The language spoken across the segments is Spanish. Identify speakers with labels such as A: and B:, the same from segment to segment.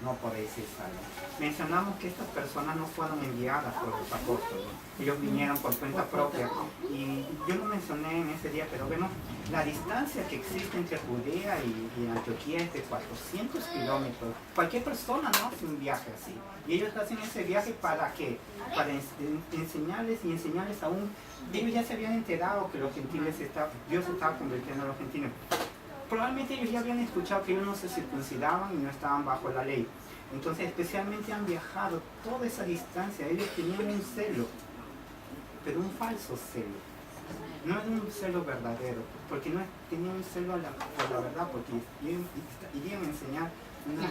A: no podéis ser salvos. Mencionamos que estas personas no fueron enviadas por los apóstoles, ellos vinieron por cuenta propia, y yo lo mencioné en ese día, pero vemos la distancia que existe entre Judea y Antioquía es de 400 kilómetros. Cualquier persona no hace un viaje así, y ellos hacen ese viaje para ¿qué? Para enseñarles aún. Ellos ya se habían enterado que los gentiles Dios estaba convirtiendo a los gentiles. Probablemente ellos ya habían escuchado que ellos no se circuncidaban y no estaban bajo la ley. Entonces especialmente han viajado toda esa distancia. Ellos tenían un celo, pero un falso celo. No es un celo verdadero, porque no tenían un celo por la verdad, porque irían a enseñar una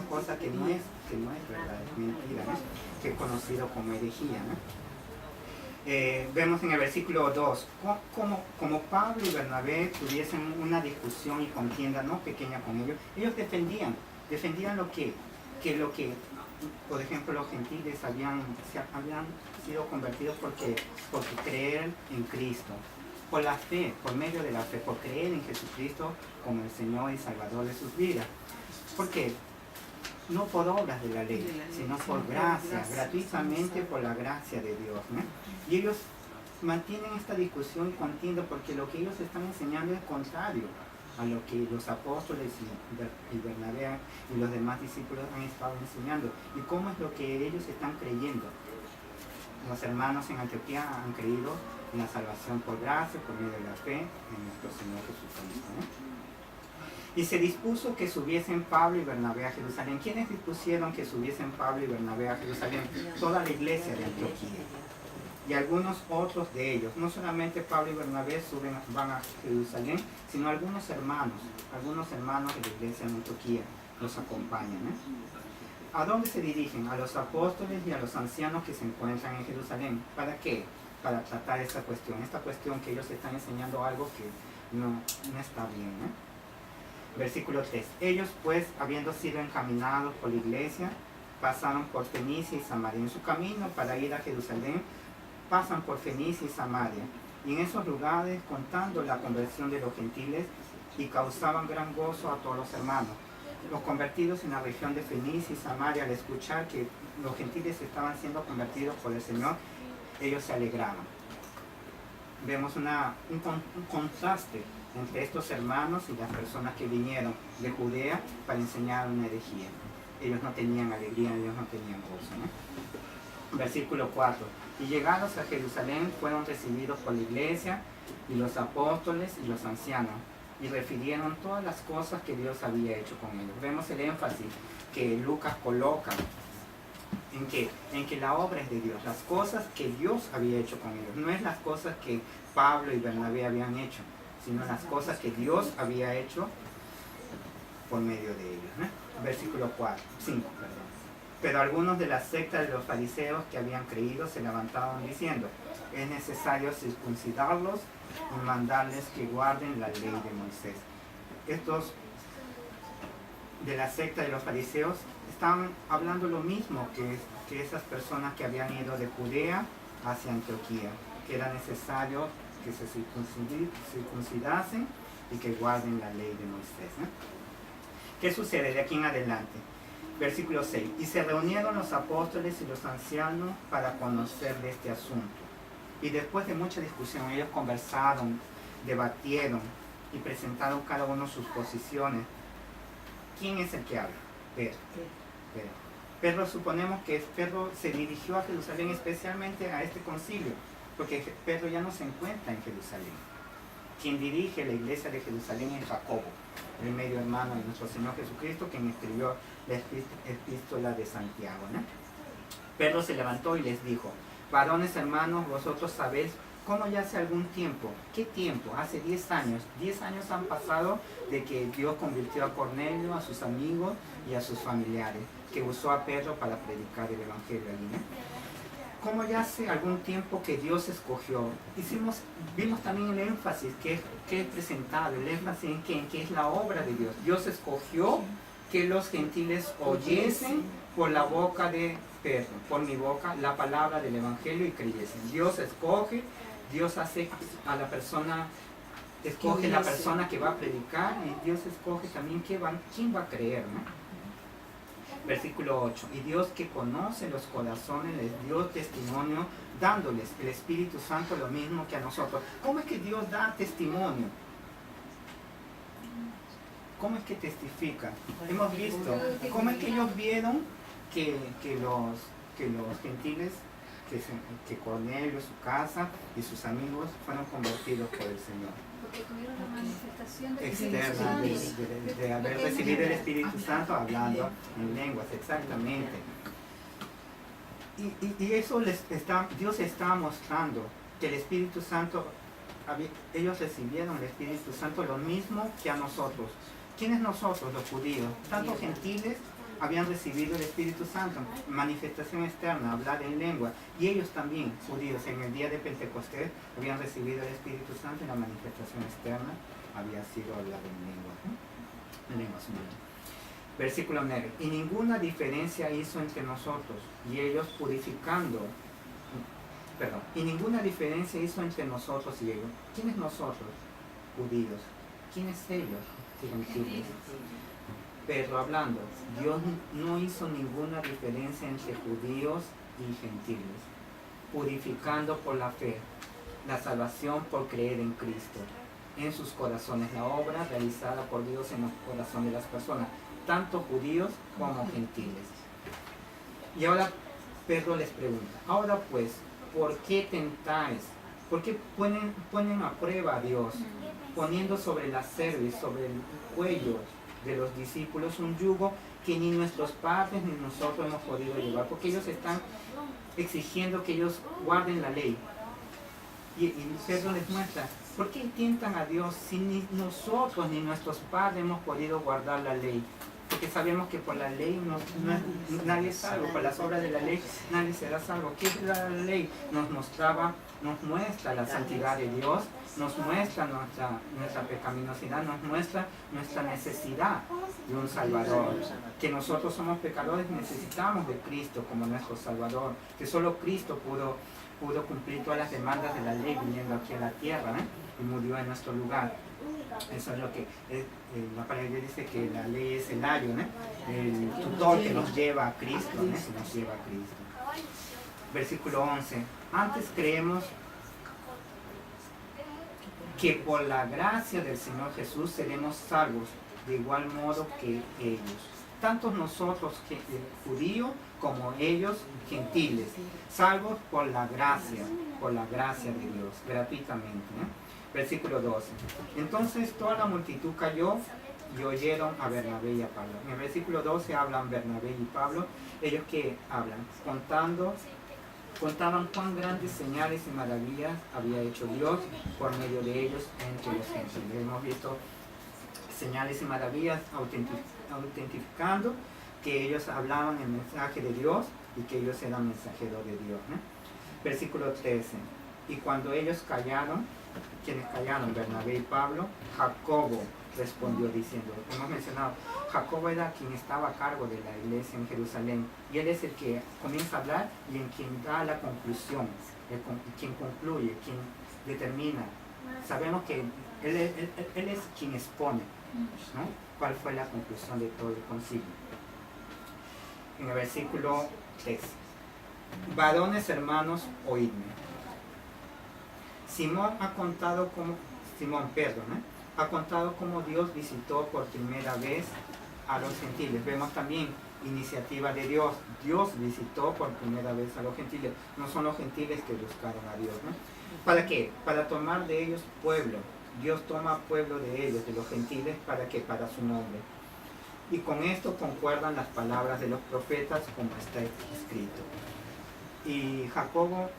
A: cosa que no es verdad, es mentira, ¿no? Que es conocido como herejía, ¿no? Vemos en el versículo 2, como Pablo y Bernabé tuviesen una discusión y contienda no pequeña con ellos defendían lo que, por ejemplo, los gentiles habían sido convertidos porque creer en Cristo, por la fe, por medio de la fe, por creer en Jesucristo como el Señor y Salvador de sus vidas. ¿Por qué? No por obras de la ley, sino por gracia, gratuitamente por la gracia de Dios, ¿no? Y ellos mantienen esta discusión y contienda porque lo que ellos están enseñando es contrario a lo que los apóstoles y Bernabé y los demás discípulos han estado enseñando. ¿Y cómo es lo que ellos están creyendo? Los hermanos en Antioquía han creído en la salvación por gracia, por medio de la fe en nuestro Señor Jesucristo, ¿no? Y se dispuso que subiesen Pablo y Bernabé a Jerusalén. ¿Quiénes dispusieron que subiesen Pablo y Bernabé a Jerusalén? Toda la iglesia de Antioquía. Y algunos otros de ellos. No solamente Pablo y Bernabé van a Jerusalén, sino algunos hermanos de la iglesia de Antioquía los acompañan, ¿eh? ¿A dónde se dirigen? A los apóstoles y a los ancianos que se encuentran en Jerusalén. ¿Para qué? Para tratar esta cuestión que ellos están enseñando algo que no está bien, ¿eh? Versículo 3. Ellos pues, habiendo sido encaminados por la iglesia, pasaron por Fenicia y Samaria. En su camino para ir a Jerusalén, pasan por Fenicia y Samaria. Y en esos lugares, contando la conversión de los gentiles, y causaban gran gozo a todos los hermanos. Los convertidos en la región de Fenicia y Samaria, al escuchar que los gentiles estaban siendo convertidos por el Señor, ellos se alegraban. Vemos un contraste entre estos hermanos y las personas que vinieron de Judea para enseñar una herejía. Ellos no tenían alegría, ellos no tenían gozo, ¿no? Versículo 4. Y llegados a Jerusalén fueron recibidos por la iglesia y los apóstoles y los ancianos, y refirieron todas las cosas que Dios había hecho con ellos. Vemos el énfasis que Lucas coloca en que la obra es de Dios, las cosas que Dios había hecho con ellos. No es las cosas que Pablo y Bernabé habían hecho, sino las cosas que Dios había hecho por medio de ellos, ¿no? Versículo 5. Pero algunos de la secta de los fariseos que habían creído se levantaron diciendo: es necesario circuncidarlos y mandarles que guarden la ley de Moisés. Estos de la secta de los fariseos están hablando lo mismo que esas personas que habían ido de Judea hacia Antioquía, que era necesario que se circuncidasen y que guarden la ley de Moisés, ¿no? ¿Qué sucede de aquí en adelante? Versículo 6. Y se reunieron los apóstoles y los ancianos para conocer de este asunto. Y después de mucha discusión, ellos conversaron, debatieron y presentaron cada uno sus posiciones. ¿Quién es el que habla? Pedro. Pedro, suponemos que Pedro se dirigió a Jerusalén especialmente a este concilio, porque Pedro ya no se encuentra en Jerusalén. Quien dirige la iglesia de Jerusalén es Jacobo, el medio hermano de nuestro Señor Jesucristo, quien escribió la epístola de Santiago, ¿no? Pedro se levantó y les dijo: varones hermanos, vosotros sabéis cómo ya hace algún tiempo. ¿Qué tiempo? Hace 10 años. 10 años han pasado de que Dios convirtió a Cornelio, a sus amigos y a sus familiares, que usó a Pedro para predicar el evangelio allí, ¿no? Como ya hace algún tiempo que Dios escogió, vimos también el énfasis que es presentado, el énfasis en que es la obra de Dios. Dios escogió que los gentiles oyesen por la boca de Pedro, por mi boca, la palabra del evangelio y creyesen. Dios escoge, Dios hace a la persona, escoge la persona que va a predicar, y Dios escoge también quién va a creer, ¿no? Versículo 8. Y Dios que conoce los corazones les dio testimonio dándoles el Espíritu Santo lo mismo que a nosotros. ¿Cómo es que Dios da testimonio? ¿Cómo es que testifica? Hemos visto cómo es que ellos vieron que los gentiles, que Cornelio, su casa y sus amigos fueron convertidos por el Señor.
B: Porque tuvieron la manifestación
A: Externa de haber recibido el Espíritu Santo hablando en lenguas, exactamente. Y eso Dios está mostrando que el Espíritu Santo, ellos recibieron el Espíritu Santo lo mismo que a nosotros. ¿Quiénes nosotros, los judíos? Tanto gentiles habían recibido el Espíritu Santo, manifestación externa, hablar en lengua, y ellos también, judíos, en el día de Pentecostés habían recibido el Espíritu Santo y la manifestación externa había sido hablar en lengua, en lenguas humanas. Versículo 9. Y ninguna diferencia hizo entre nosotros y ellos y ninguna diferencia hizo entre nosotros y ellos. ¿Quiénes nosotros? Judíos. ¿Quiénes ellos? Gentiles. Pero hablando, Dios no hizo ninguna diferencia entre judíos y gentiles, purificando por la fe la salvación por creer en Cristo, en sus corazones, la obra realizada por Dios en los corazones de las personas, tanto judíos como gentiles. Y ahora Pedro les pregunta, ahora pues, ¿por qué tentáis? ¿Por qué ponen a prueba a Dios, poniendo sobre la cerviz, sobre el cuello de los discípulos un yugo que ni nuestros padres ni nosotros hemos podido llevar? Porque ellos están exigiendo que ellos guarden la ley. Y Pedro les muestra, ¿por qué tientan a Dios si ni nosotros ni nuestros padres hemos podido guardar la ley? Porque sabemos que por la ley nadie es salvo, por las obras de la ley nadie será salvo. ¿Qué es la ley? Nos muestra la santidad de Dios, nos muestra nuestra pecaminosidad, nos muestra nuestra necesidad de un Salvador, que nosotros somos pecadores, necesitamos de Cristo como nuestro Salvador, que solo Cristo pudo cumplir todas las demandas de la ley viniendo aquí a la tierra, y murió en nuestro lugar. Eso es lo que la palabra dice, que la ley es el ayo, el tutor que nos lleva a Cristo, que nos lleva a Cristo. Versículo 11. Antes creemos que por la gracia del Señor Jesús seremos salvos de igual modo que ellos. Tanto nosotros, judíos, como ellos, gentiles, salvos por la gracia de Dios, gratuitamente. Versículo 12. Entonces toda la multitud cayó y oyeron a Bernabé y a Pablo. En el versículo 12 hablan Bernabé y Pablo. Ellos que hablan, contaban cuán grandes señales y maravillas había hecho Dios por medio de ellos entre los gentiles. Hemos visto señales y maravillas autentificando que ellos hablaban el mensaje de Dios y que ellos eran mensajeros de Dios. Versículo 13. Y cuando ellos callaron, quienes callaron, Bernabé y Pablo, Jacobo respondió diciendo, hemos mencionado, Jacobo era quien estaba a cargo de la iglesia en Jerusalén, y él es el que comienza a hablar y en quien da la conclusión, quien concluye, quien determina. Sabemos que él es quien expone, ¿no?, cuál fue la conclusión de todo el concilio. En el versículo 3, varones hermanos, oídme. Pedro ha contado cómo Dios visitó por primera vez a los gentiles. Vemos también iniciativa de Dios. Dios visitó por primera vez a los gentiles. No son los gentiles que buscaron a Dios, ¿no? ¿Para qué? Para tomar de ellos pueblo. Dios toma pueblo de ellos, de los gentiles, ¿para qué? Para su nombre. Y con esto concuerdan las palabras de los profetas como está escrito. Y Jacobo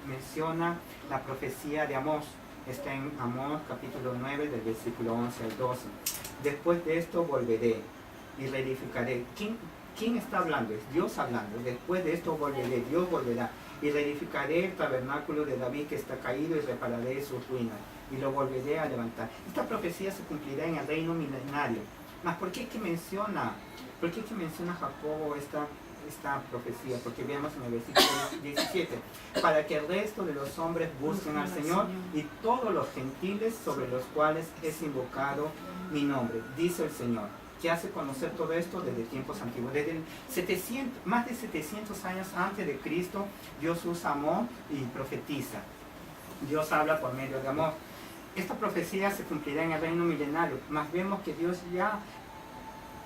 A: menciona la profecía de Amós. Está en Amós capítulo 9 del versículo 11 al 12. Después de esto volveré y reedificaré. ¿Quién está hablando? Es Dios hablando. Después de esto volveré, Dios volverá y reedificaré el tabernáculo de David que está caído y repararé sus ruinas y lo volveré a levantar. Esta profecía se cumplirá en el reino milenario. Mas ¿por qué que menciona Jacobo esta profecía? Porque vemos en el versículo 17, para que el resto de los hombres busquen al Señor y todos los gentiles sobre los cuales es invocado mi nombre, dice el Señor, que hace conocer todo esto desde tiempos antiguos. Desde más de 700 años antes de Cristo, Dios usa amor y profetiza. Dios habla por medio de amor. Esta profecía se cumplirá en el reino milenario, mas vemos que Dios ya,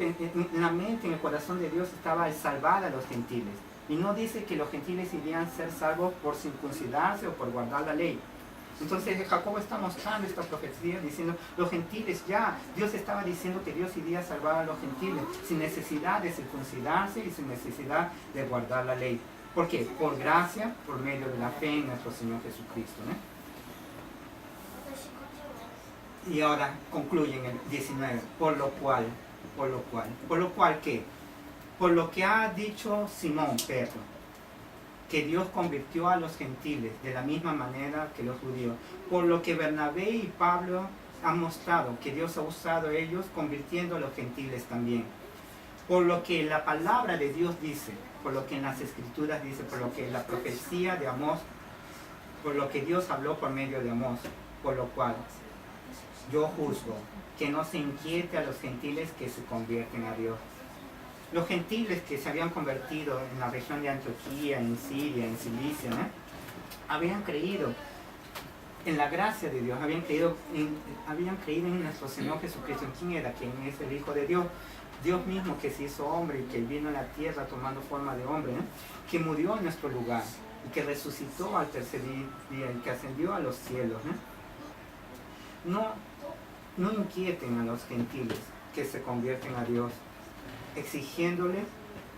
A: en la mente, en el corazón de Dios, estaba el salvar a los gentiles. Y no dice que los gentiles irían a ser salvos por circuncidarse o por guardar la ley. Entonces Jacobo está mostrando esta profecía diciendo, los gentiles ya, Dios estaba diciendo que Dios iría a salvar a los gentiles sin necesidad de circuncidarse y sin necesidad de guardar la ley. ¿Por qué? Por gracia, por medio de la fe en nuestro Señor Jesucristo, ¿no? Y ahora concluye en el 19, por lo cual ¿qué? Por lo que ha dicho Simón Pedro, que Dios convirtió a los gentiles de la misma manera que los judíos, por lo que Bernabé y Pablo han mostrado que Dios ha usado a ellos convirtiendo a los gentiles también, por lo que la palabra de Dios dice, por lo que en las escrituras dice, por lo que la profecía de Amós, por lo que Dios habló por medio de Amós, por lo cual yo juzgo que no se inquiete a los gentiles que se convierten a Dios. Los gentiles que se habían convertido en la región de Antioquía, en Siria, en Cilicia, habían creído en la gracia de Dios, habían creído en nuestro Señor Jesucristo. ¿En quién era? ¿Quién es el Hijo de Dios? Dios mismo que se hizo hombre y que vino a la tierra tomando forma de hombre, que murió en nuestro lugar y que resucitó al tercer día y que ascendió a los cielos. No inquieten a los gentiles que se convierten a Dios, exigiéndoles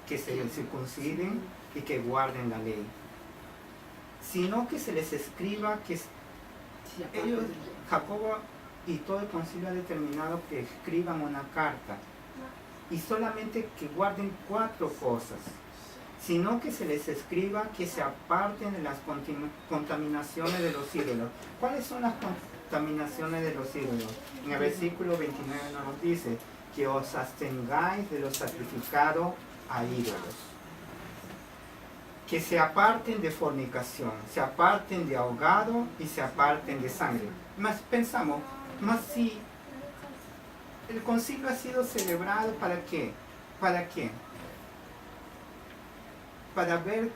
A: que se circunciden y que guarden la ley, sino que se les escriba que ellos, Jacobo y todo el concilio ha determinado que escriban una carta y solamente que guarden 4 cosas, sino que se les escriba que se aparten de las contaminaciones de los ídolos. ¿Cuáles son las contaminaciones de los ídolos? En el versículo 29 nos dice que os abstengáis de lo sacrificado a ídolos, que se aparten de fornicación, se aparten de ahogado y se aparten de sangre. Más pensamos, si el concilio ha sido celebrado, ¿para qué? ¿Para qué? Para ver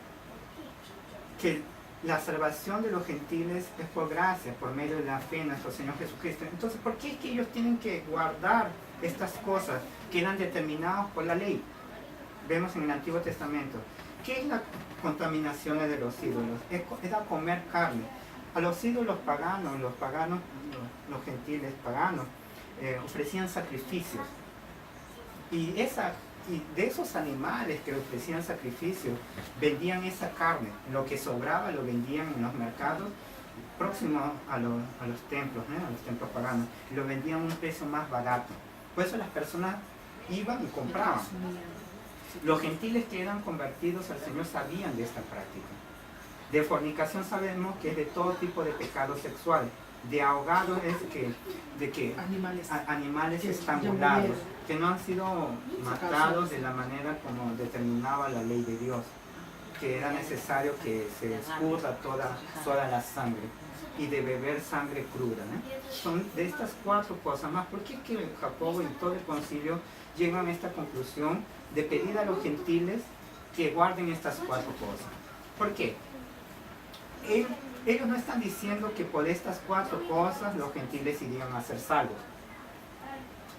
A: que la salvación de los gentiles es por gracia, por medio de la fe en nuestro Señor Jesucristo. Entonces, ¿por qué es que ellos tienen que guardar estas cosas que eran determinadas por la ley? Vemos en el Antiguo Testamento. ¿Qué es la contaminación de los ídolos? Era comer carne. A los ídolos paganos, los gentiles paganos, ofrecían sacrificios. Y de esos animales que ofrecían sacrificios, vendían esa carne. Lo que sobraba lo vendían en los mercados próximos a los templos, a los templos paganos. Y lo vendían a un precio más barato. Por eso las personas iban y compraban. Los gentiles que eran convertidos al Señor sabían de esta práctica. De fornicación sabemos que es de todo tipo de pecado sexual. De ahogado es de que animales estrangulados, que no han sido matados de la manera como determinaba la ley de Dios, que era necesario que se escurra toda la sangre, y de beber sangre cruda. Son de estas 4 cosas más. ¿Por qué es que Jacobo y todo el concilio llegan a esta conclusión de pedir a los gentiles que guarden estas 4 cosas? ¿Por qué? Ellos no están diciendo que por estas 4 cosas los gentiles irían a ser salvos.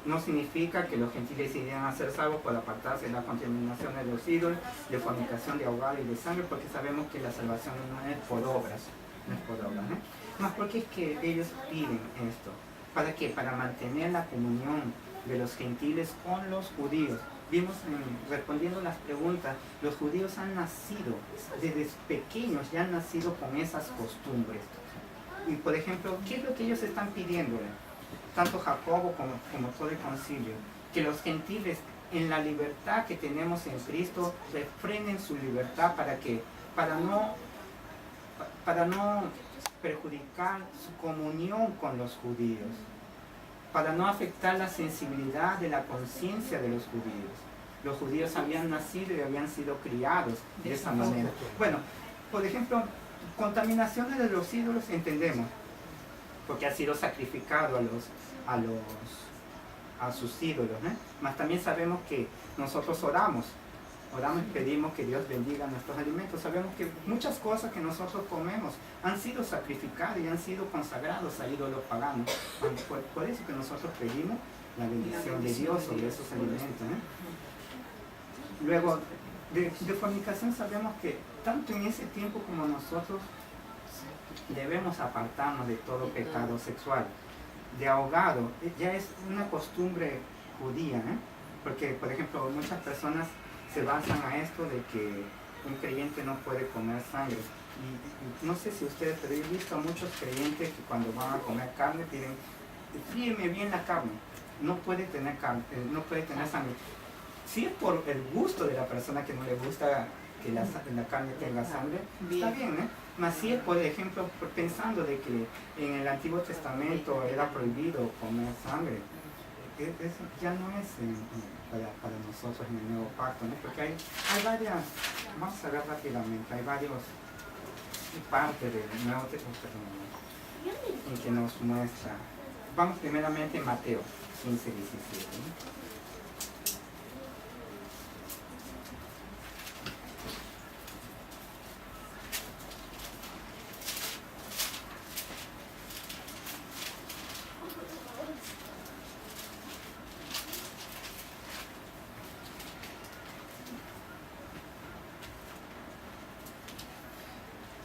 A: No significa que los gentiles irían a ser salvos por apartarse de la contaminación de los ídolos, de fornicación, de ahogado y de sangre, porque sabemos que la salvación no es por obras. Más porque es que ellos piden esto. ¿Para qué? Para mantener la comunión de los gentiles con los judíos. Vimos respondiendo las preguntas, los judíos han nacido, desde pequeños ya han nacido con esas costumbres. Y por ejemplo, ¿qué es lo que ellos están pidiéndole? Tanto Jacobo como todo el concilio, que los gentiles en la libertad que tenemos en Cristo refrenen su libertad. ¿Para qué? Para no perjudicar su comunión con los judíos, para no afectar la sensibilidad de la conciencia de los judíos. Los judíos habían nacido y habían sido criados de esa manera. Bueno, por ejemplo, contaminaciones de los ídolos entendemos, porque ha sido sacrificado a sus ídolos, mas también sabemos que nosotros oramos y pedimos que Dios bendiga nuestros alimentos. Sabemos que muchas cosas que nosotros comemos han sido sacrificadas y han sido consagrados a ídolos paganos. Por eso que nosotros pedimos la bendición de Dios sobre esos alimentos. Luego, de fornicación sabemos que tanto en ese tiempo como nosotros debemos apartarnos de todo pecado sexual. De ahogado, ya es una costumbre judía, porque por ejemplo muchas personas se basan a esto de que un creyente no puede comer sangre. Y no sé si ustedes, pero he visto a muchos creyentes que cuando van a comer carne piden, fríeme bien la carne, no puede tener carne, no puede tener sangre. Si es por el gusto de la persona que no le gusta que la carne tenga sangre, está bien, Mas si es, por ejemplo, pensando de que en el Antiguo Testamento era prohibido comer sangre, eso ya no es para nosotros en el Nuevo Pacto, porque hay varias, vamos a ver rápidamente, hay varios partes del Nuevo Testamento en que nos muestra. Vamos primeramente en Mateo 15, 17.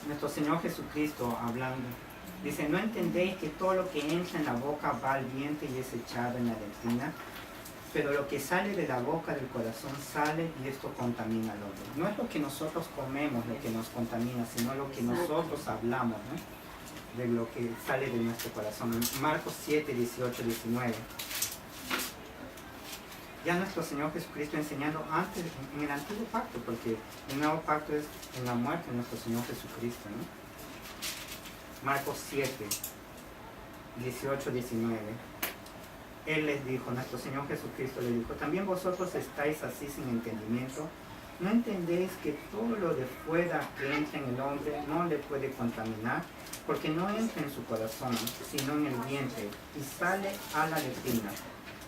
A: Nuestro Señor Jesucristo hablando, dice, ¿no entendéis que todo lo que entra en la boca va al vientre y es echado en la letrina? Pero lo que sale de la boca del corazón sale y esto contamina al hombre. No es lo que nosotros comemos lo que nos contamina, sino lo que nosotros hablamos, de lo que sale de nuestro corazón. Marcos 7, 18, 19. Ya nuestro Señor Jesucristo enseñando antes, en el Antiguo Pacto, porque el Nuevo Pacto es en la muerte de nuestro Señor Jesucristo, Marcos 7, 18, 19. Él les dijo, nuestro Señor Jesucristo les dijo, ¿también vosotros estáis así sin entendimiento? ¿No entendéis que todo lo de fuera que entra en el hombre no le puede contaminar? Porque no entra en su corazón, sino en el vientre, y sale a la letrina.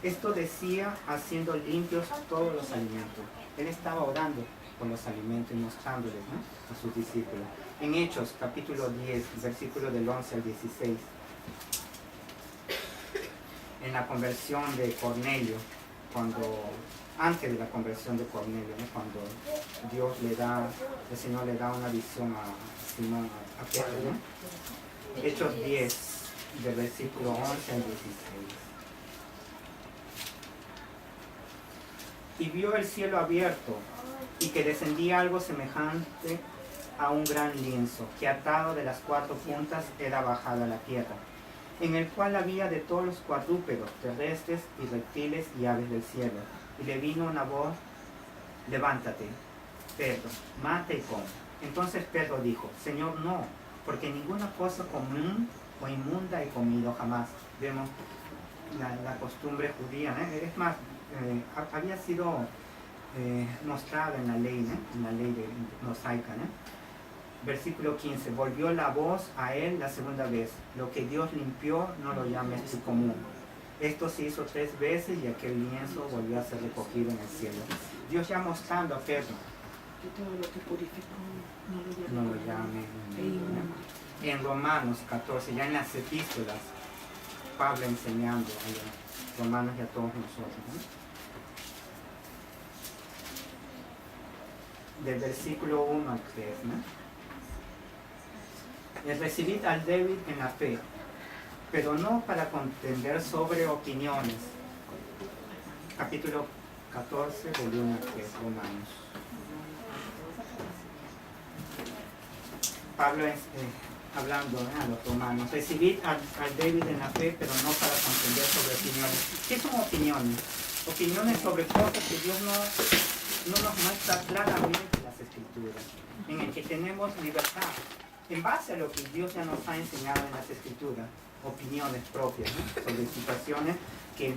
A: Esto decía haciendo limpios todos los alimentos. Él estaba orando por los alimentos y mostrándoles a sus discípulos. En Hechos, capítulo 10, versículo del 11 al 16. En la conversión de Cornelio, antes de la conversión de Cornelio, cuando el Señor le da una visión a Simón, a Pedro, Hechos 10, del versículo 11 al 16. Y vio el cielo abierto, y que descendía algo semejante a un gran lienzo, que atado de las 4 puntas era bajado a la tierra, en el cual había de todos los cuadrúpedos, terrestres y reptiles y aves del cielo. Y le vino una voz, levántate, Pedro, mata y come. Entonces Pedro dijo, Señor, no, porque ninguna cosa común o inmunda he comido jamás. Vemos la costumbre judía, es más, había sido mostrada en la ley, mosaica. Versículo 15, volvió la voz a él la segunda vez, lo que Dios limpió no lo llames tú común. Esto se hizo 3 veces y aquel lienzo volvió a ser recogido en el cielo. Dios ya mostrando a Pedro,
C: que todo lo que purificó
A: no lo llame. En Romanos 14, ya en las epístolas, Pablo enseñando a los romanos y a todos nosotros, del versículo 1 al 3, es recibid al débil en la fe, pero no para contender sobre opiniones. Capítulo 14, del 1 al 3, Romanos. Pablo es hablando a los romanos, recibid al débil en la fe, pero no para contender sobre opiniones. ¿Qué son opiniones? Opiniones sobre cosas que Dios no nos muestra claramente en las Escrituras, en el que tenemos libertad, en base a lo que Dios ya nos ha enseñado en las Escrituras, opiniones propias, sobre situaciones que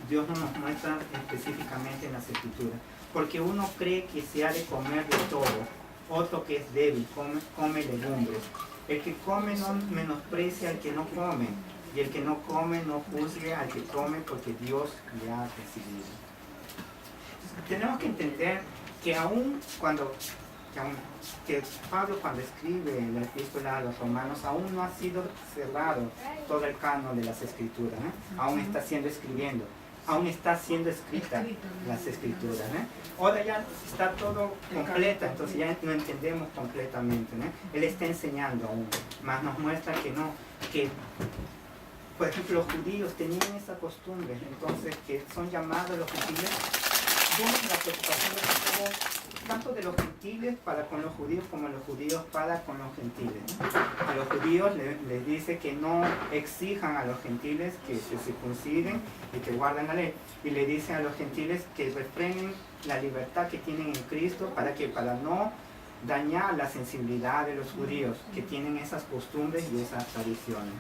A: Dios no nos muestra específicamente en las Escrituras, porque uno cree que se ha de comer de todo, otro que es débil, come legumbres. El que come no menosprecia al que no come, Y el que no come, no juzgue al que come, porque Dios le ha recibido. Tenemos que entender que que Pablo cuando escribe la epístola a los romanos, aún no ha sido cerrado todo el canon de las escrituras, aún está escribiendo, aún está siendo escrita las escrituras. Ahora ya está todo completa, entonces ya no entendemos completamente. Él está enseñando aún, más nos muestra que no, que por ejemplo los judíos tenían esa costumbre, entonces que son llamados los gentiles. Vemos la preocupación de Jacobo, tanto de los gentiles para con los judíos como los judíos para con los gentiles. A los judíos les dice que no exijan a los gentiles que se circunciden y que guarden la ley. Y le dice a los gentiles que refrenen la libertad que tienen en Cristo para no dañar la sensibilidad de los judíos que tienen esas costumbres y esas tradiciones.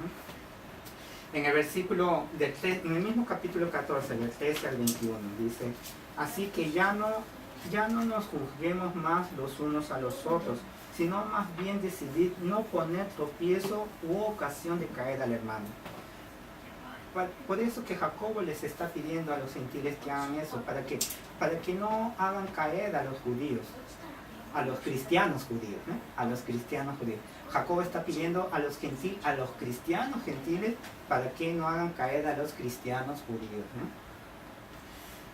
A: En el versículo en el mismo capítulo 14, del 13 al 21, dice: así que ya no nos juzguemos más los unos a los otros, sino más bien decidid no poner tropiezo u ocasión de caer al hermano. Por eso que Jacobo les está pidiendo a los gentiles que hagan eso, para que no hagan caer a los judíos, a los cristianos judíos, a los cristianos judíos. Jacobo está pidiendo a los cristianos gentiles para que no hagan caer a los cristianos judíos.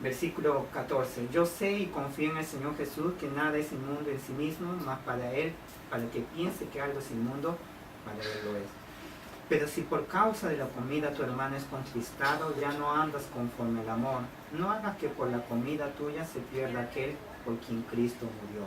A: Versículo 14. Yo sé y confío en el Señor Jesús que nada es inmundo en sí mismo, mas para Él, para el que piense que algo es inmundo, para Él lo es. Pero si por causa de la comida tu hermano es contristado, ya no andas conforme al amor. No hagas que por la comida tuya se pierda aquel por quien Cristo murió.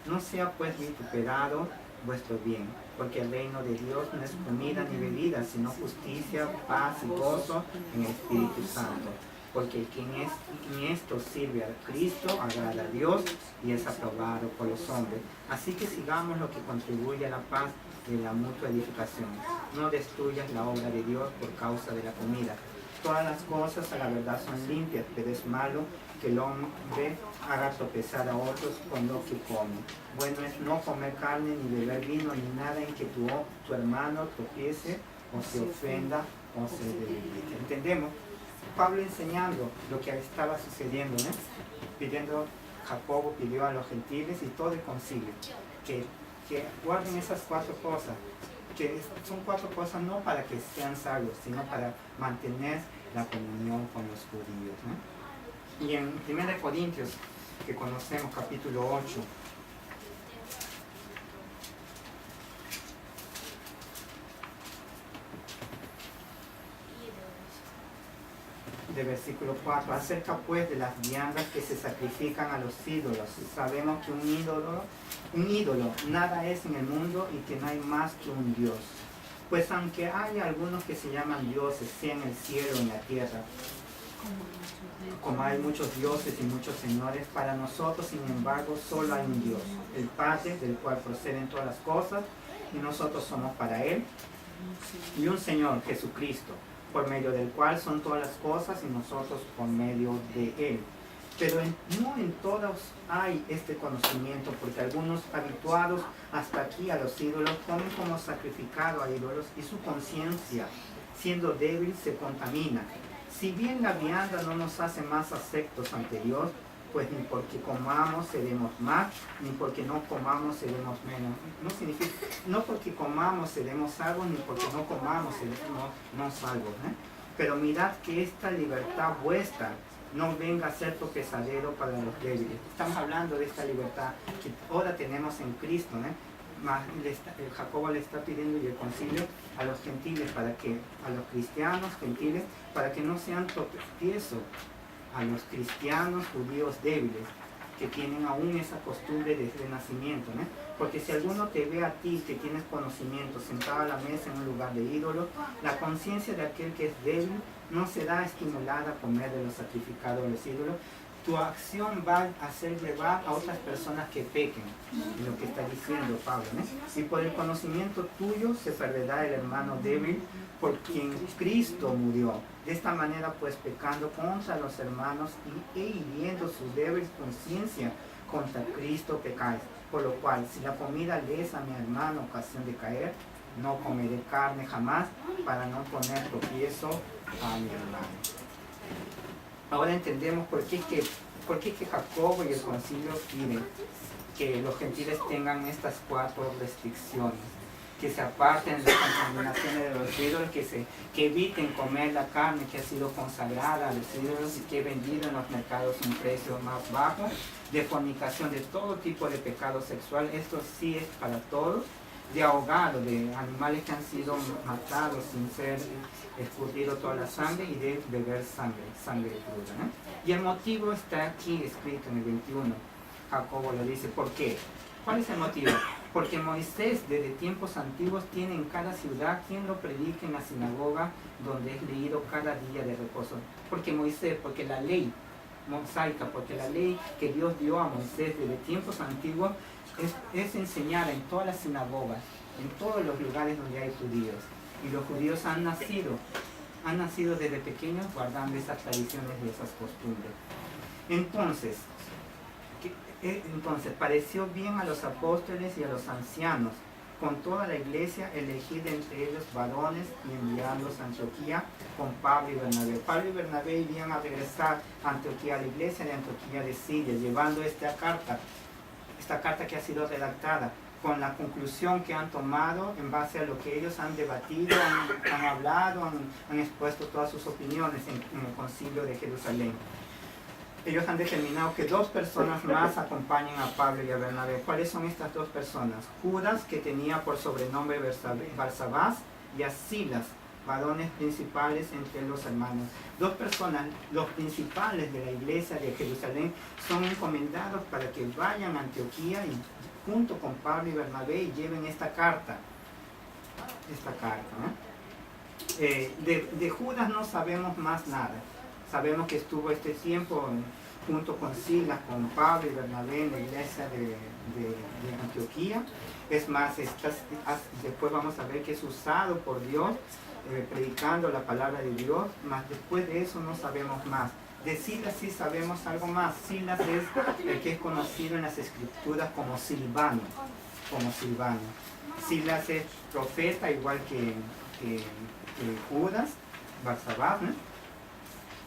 A: No sea pues vituperado vuestro bien, porque el reino de Dios no es comida ni bebida, sino justicia, paz y gozo en el Espíritu Santo. Porque el que en esto sirve a Cristo agrada a Dios y es aprobado por los hombres. Así que sigamos lo que contribuye a la paz y a la mutua edificación. No destruyas la obra de Dios por causa de la comida. Todas las cosas a la verdad son limpias, pero es malo que el hombre haga tropezar a otros con lo que come. Bueno es no comer carne, ni beber vino, ni nada en que tu hermano tropiece o se ofenda o se debilite. ¿Entendemos? Pablo enseñando lo que estaba sucediendo, Jacobo pidió a los gentiles y todo el concilio que guarden esas 4 cosas, que son 4 cosas no para que sean salvos, sino para mantener la comunión con los judíos. Y en 1 Corintios, que conocemos, capítulo 8, de versículo 4, acerca pues de las viandas que se sacrifican a los ídolos. Sabemos que un ídolo nada es en el mundo y que no hay más que un Dios. Pues aunque haya algunos que se llaman dioses, sea en el cielo o en la tierra, como hay muchos dioses y muchos señores, para nosotros sin embargo solo hay un Dios, el Padre, del cual proceden todas las cosas, y nosotros somos para Él, y un Señor, Jesucristo, por medio del cual son todas las cosas y nosotros por medio de Él. Pero no en todos hay este conocimiento, porque algunos habituados hasta aquí a los ídolos comen como sacrificado a ídolos y su conciencia, siendo débil, se contamina. Si bien la vianda no nos hace más aceptos ante Dios, pues ni porque comamos seremos más, ni porque no comamos seremos menos. No significa, no porque comamos seremos salvos, ni porque no comamos seremos no salvos. Pero mirad que esta libertad vuestra no venga a ser tropezadero para los débiles. Estamos hablando de esta libertad que ahora tenemos en Cristo. Jacobo le está pidiendo, y el concilio, a los gentiles, a los cristianos gentiles, para que no sean tropiezo a los cristianos judíos débiles, que tienen aún esa costumbre desde el nacimiento. Porque si alguno te ve a ti que tienes conocimiento sentado a la mesa en un lugar de ídolo, la conciencia de aquel que es débil no será estimulada a comer de los sacrificados a los ídolos. Tu acción va a hacer llevar a otras personas que pequen, en lo que está diciendo Pablo. Y por el conocimiento tuyo se perderá el hermano débil por quien Cristo murió. De esta manera, pues, pecando contra los hermanos e hiriendo su débil conciencia, contra Cristo pecáis. Por lo cual, si la comida le es a mi hermano ocasión de caer, no comeré carne jamás para no poner tropiezo a mi hermano. Ahora entendemos por qué que Jacobo y el concilio piden que los gentiles tengan estas 4 restricciones, que se aparten de las contaminaciones de los ídolos, que eviten comer la carne que ha sido consagrada a los ídolos y que he vendido en los mercados a un precio más bajo, de fornicación, de todo tipo de pecado sexual, esto sí es para todos, de ahogado, de animales que han sido matados sin ser escurrido toda la sangre y de beber sangre cruda, ¿no? Y el motivo está aquí escrito en el 21. Jacobo le dice, ¿por qué? ¿Cuál es el motivo? Porque Moisés desde tiempos antiguos tiene en cada ciudad quien lo predique en la sinagoga donde es leído cada día de reposo. Porque Moisés, porque la ley mosaica, porque la ley que Dios dio a Moisés desde tiempos antiguos es enseñada en todas las sinagogas, en todos los lugares donde hay judíos. Y los judíos han nacido desde pequeños guardando esas tradiciones y esas costumbres. Entonces, pareció bien a los apóstoles y a los ancianos, con toda la iglesia, elegir entre ellos varones y enviarlos a Antioquía con Pablo y Bernabé. Pablo y Bernabé irían a regresar a Antioquía, a la iglesia de Antioquía de Siria, llevando esta carta que ha sido redactada, con la conclusión que han tomado en base a lo que ellos han debatido, han hablado, han expuesto todas sus opiniones en el concilio de Jerusalén. Ellos han determinado que 2 personas más acompañen a Pablo y a Bernabé. ¿Cuáles son estas 2 personas? Judas, que tenía por sobrenombre Barsabás, y a Silas, varones principales entre los hermanos. 2 personas, los principales de la iglesia de Jerusalén, son encomendados para que vayan a Antioquía y junto con Pablo y Bernabé y lleven esta carta. ¿No? De Judas no sabemos más nada. Sabemos que estuvo este tiempo junto con Silas, con Pablo y Bernabé en la iglesia de Antioquía. Es más, después vamos a ver que es usado por Dios predicando la palabra de Dios, mas después de eso no sabemos más. De Silas sí sabemos algo más. Silas es el que es conocido en las escrituras como Silvano. Silas es profeta igual que Judas, Barsabás, ¿no?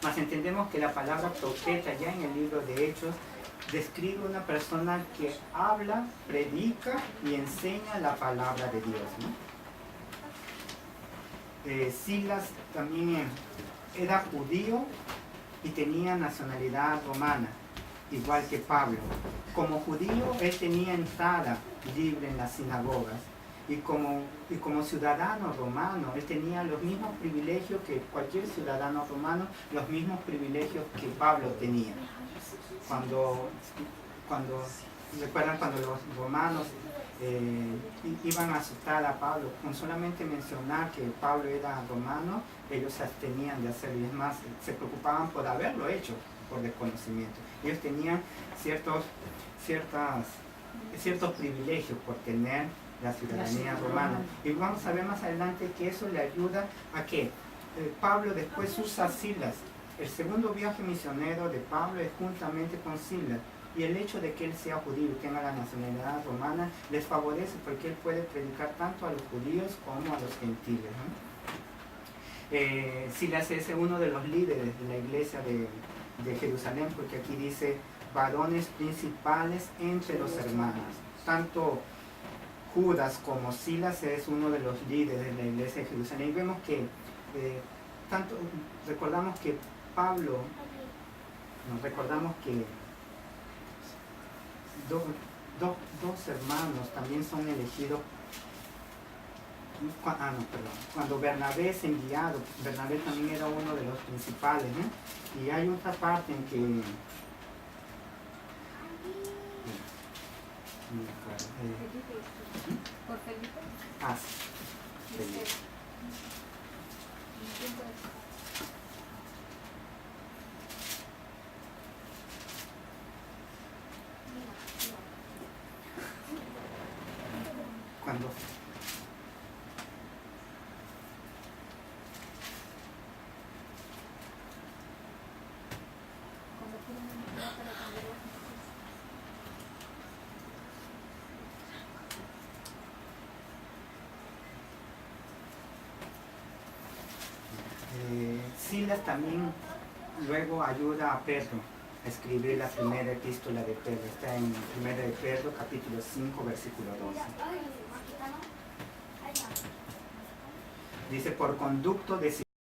A: Mas entendemos que la palabra profeta ya en el libro de Hechos describe una persona que habla, predica y enseña la palabra de Dios, ¿no? Silas también era judío y tenía nacionalidad romana, igual que Pablo. Como judío, él tenía entrada libre en las sinagogas. Y como ciudadano romano, él tenía los mismos privilegios que cualquier ciudadano romano, los mismos privilegios que Pablo tenía. ¿Recuerdan cuando los romanos iban a asustar a Pablo? Con solamente mencionar que Pablo era romano, ellos se abstenían de hacerlo. Y es más, se preocupaban por haberlo hecho por desconocimiento. Ellos tenían ciertos privilegios por tener la ciudadanía romana. Y vamos a ver más adelante que eso le ayuda a que Pablo después usa a Silas. El segundo viaje misionero de Pablo es juntamente con Silas. Y el hecho de que él sea judío y tenga la nacionalidad romana les favorece porque él puede predicar tanto a los judíos como a los gentiles, ¿no? Silas es uno de los líderes de la iglesia de Jerusalén, porque aquí dice varones principales entre los hermanos. Tanto Judas como Silas es uno de los líderes de la iglesia de Jerusalén. Y vemos que recordamos que Pablo, recordamos que dos hermanos también son elegidos. Cuando Bernabé es enviado, Bernabé también era uno de los principales, ¿no? Y hay otra parte en que
B: ¿Por Felipe?
A: Sí. Felipe. Cuando Silas también luego ayuda a Pedro a escribir la primera epístola de Pedro. Está en 1 de Pedro, capítulo 5, versículo 12. Dice, por conducto de